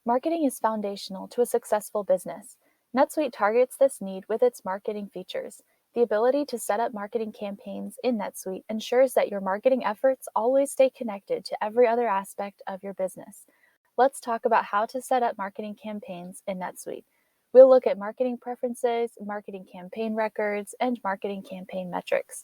Marketing is foundational to a successful business. NetSuite targets this need with its marketing features. The ability to set up marketing campaigns in NetSuite ensures that your marketing efforts always stay connected to every other aspect of your business. Let's talk about how to set up marketing campaigns in NetSuite. We'll look at marketing preferences, marketing campaign records, and marketing campaign metrics.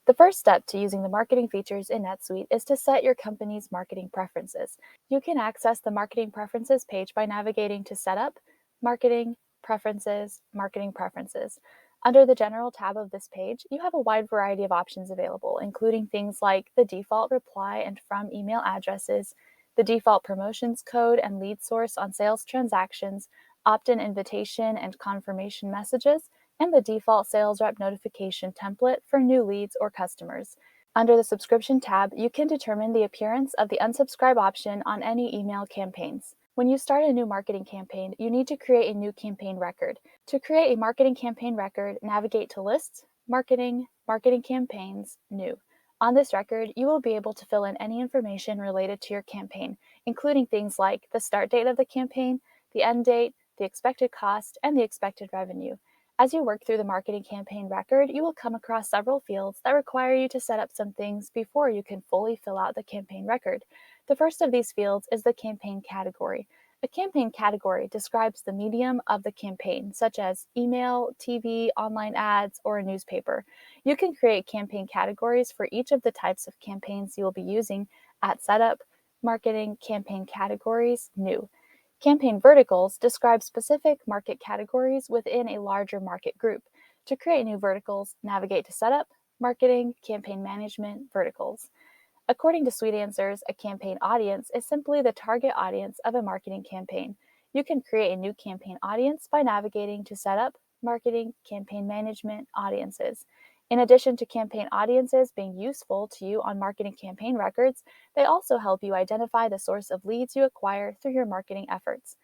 The first step to using the marketing features in NetSuite is to set your company's marketing preferences. You can access the Marketing Preferences page by navigating to Setup, Marketing, Preferences, Marketing Preferences. Under the General tab of this page, you have a wide variety of options available, including things like the default reply and from email addresses, the default promotions code and lead source on sales transactions, opt-in invitation and confirmation messages, and the default sales rep notification template for new leads or customers. Under the Subscription tab, you can determine the appearance of the unsubscribe option on any email campaigns. When you start a new marketing campaign, you need to create a new campaign record. To create a marketing campaign record, navigate to Lists, Marketing, Marketing Campaigns, New. On this record, you will be able to fill in any information related to your campaign, including things like the start date of the campaign, the end date, the expected cost, and the expected revenue. As you work through the marketing campaign record, you will come across several fields that require you to set up some things before you can fully fill out the campaign record. The first of these fields is the campaign category. A campaign category describes the medium of the campaign, such as email, TV, online ads, or a newspaper. You can create campaign categories for each of the types of campaigns you will be using at Setup, Marketing, Campaign Categories, New. Campaign verticals describe specific market categories within a larger market group. To create new verticals, navigate to Setup, Marketing, Campaign Management, Verticals. According to SuiteAnswers, a campaign audience is simply the target audience of a marketing campaign. You can create a new campaign audience by navigating to Setup, Marketing, Campaign Management, Audiences. In addition to campaign audiences being useful to you on marketing campaign records, they also help you identify the source of leads you acquire through your marketing efforts.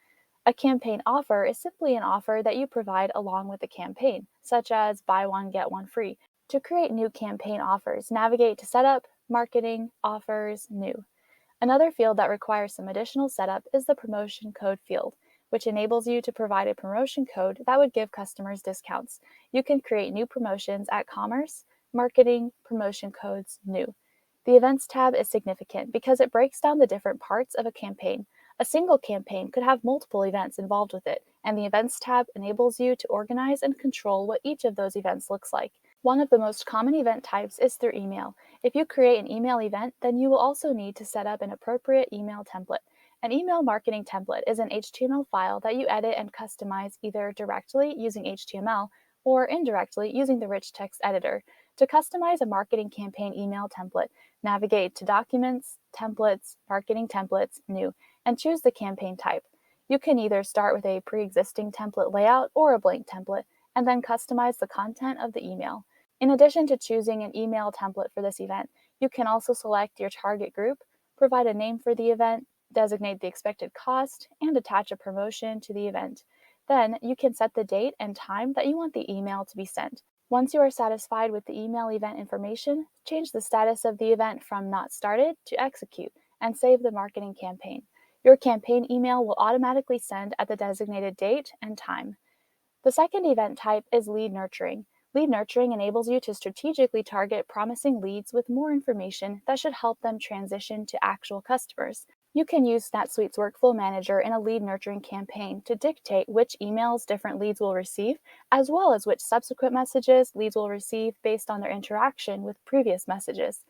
A campaign offer is simply an offer that you provide along with the campaign, such as buy one, get one free. To create new campaign offers, navigate to Setup, Marketing, Offers, New. Another field that requires some additional setup is the promotion code field, which enables you to provide a promotion code that would give customers discounts. You can create new promotions at Commerce, Marketing, Promotion Codes, New. The Events tab is significant because it breaks down the different parts of a campaign. A single campaign could have multiple events involved with it, and the Events tab enables you to organize and control what each of those events looks like. One of the most common event types is through email. If you create an email event, then you will also need to set up an appropriate email template. An email marketing template is an HTML file that you edit and customize either directly using HTML or indirectly using the rich text editor. To customize a marketing campaign email template, navigate to Documents, Templates, Marketing Templates, New, and choose the campaign type. You can either start with a pre-existing template layout or a blank template, and then customize the content of the email. In addition to choosing an email template for this event, you can also select your target group, provide a name for the event, designate the expected cost, and attach a promotion to the event. Then you can set the date and time that you want the email to be sent. Once you are satisfied with the email event information, change the status of the event from not started to execute and save the marketing campaign. Your campaign email will automatically send at the designated date and time. The second event type is lead nurturing. Lead nurturing enables you to strategically target promising leads with more information that should help them transition to actual customers. You can use NetSuite's Workflow Manager in a lead nurturing campaign to dictate which emails different leads will receive, as well as which subsequent messages leads will receive based on their interaction with previous messages.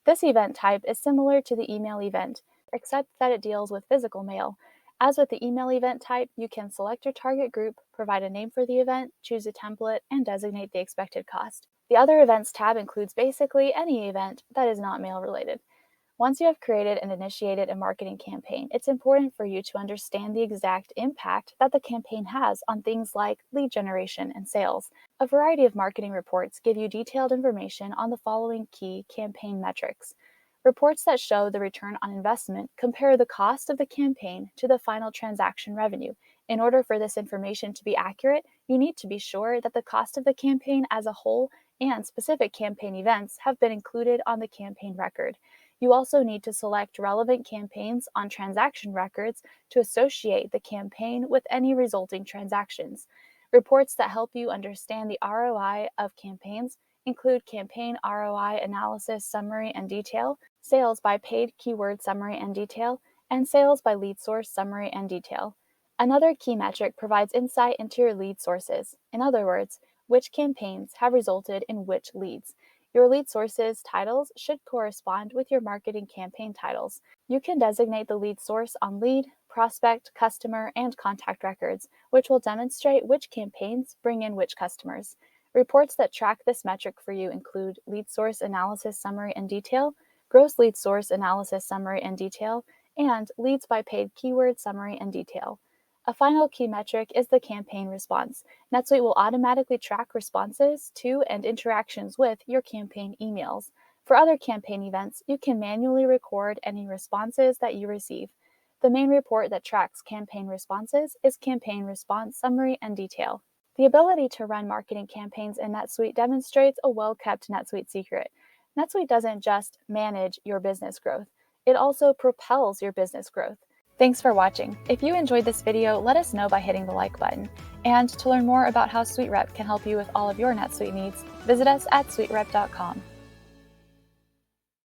This event type is similar to the email event, except that it deals with physical mail. As with the email event type, you can select your target group, provide a name for the event, choose a template, and designate the expected cost. The Other Events tab includes basically any event that is not mail related. Once you have created and initiated a marketing campaign, it's important for you to understand the exact impact that the campaign has on things like lead generation and sales. A variety of marketing reports give you detailed information on the following key campaign metrics. Reports that show the return on investment compare the cost of the campaign to the final transaction revenue. In order for this information to be accurate, you need to be sure that the cost of the campaign as a whole and specific campaign events have been included on the campaign record. You also need to select relevant campaigns on transaction records to associate the campaign with any resulting transactions. Reports that help you understand the ROI of campaigns include campaign ROI analysis summary and detail, sales by paid keyword summary and detail, and sales by lead source summary and detail. Another key metric provides insight into your lead sources. In other words, which campaigns have resulted in which leads. Your lead sources titles should correspond with your marketing campaign titles. You can designate the lead source on lead, prospect, customer, and contact records, which will demonstrate which campaigns bring in which customers. Reports that track this metric for you include lead source analysis summary and detail, gross lead source analysis summary and detail, and leads by paid keyword summary and detail. A final key metric is the campaign response. NetSuite will automatically track responses to and interactions with your campaign emails. For other campaign events, you can manually record any responses that you receive. The main report that tracks campaign responses is Campaign Response Summary and Detail. The ability to run marketing campaigns in NetSuite demonstrates a well-kept NetSuite secret. NetSuite doesn't just manage your business growth, it also propels your business growth. Thanks for watching. If you enjoyed this video, let us know by hitting the like button. And to learn more about how SuiteRep can help you with all of your NetSuite needs, visit us at suiterep.com.